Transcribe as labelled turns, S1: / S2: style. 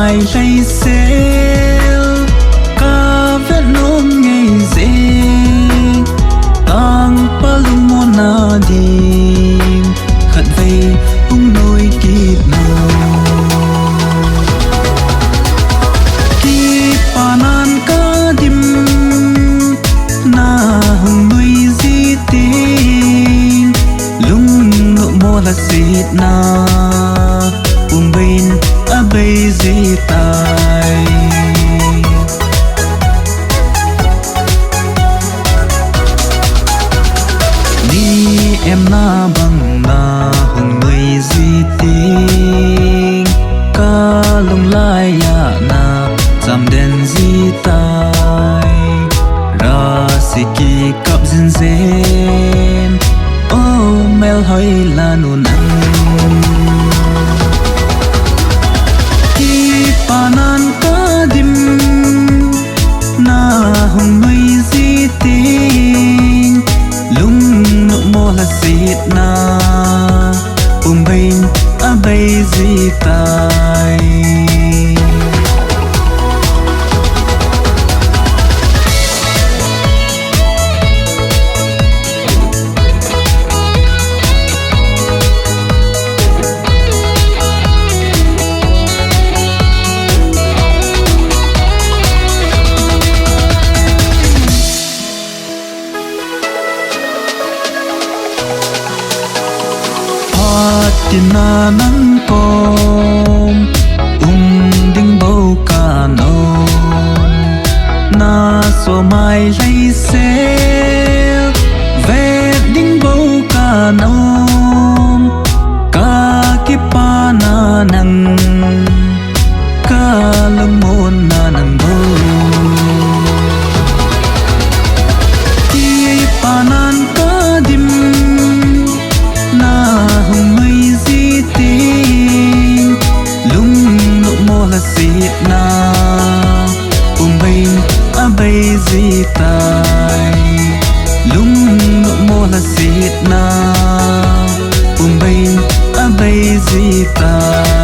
S1: mai lấy xéo ca vết nôm ngày dễ tang palung mona dim khát vây hung nôi kịp mồ ki panan ca dim na hung nôi di tin lung nụ mô là xịt na bên a bây di tai ni em na bằng na hồng người di tình ca lung lai ya na giảm đen di tai ra si ki cặp dinh dên oh mel hơi là nụ nắng panan ka dim na hong mai di ting lung no mo la sit na bain a bay di tai tina nắng com đinh bầu cà nôm na số mai lấy xe về đinh bầu cà nôm ca kiếp pa na nang ca lưng môn na nang bầu ki pa nan ca dim na hồng mây di tình lung nụ mô là xịt na bên a bay di tai lung nụ mô là xịt na bên a bay di tai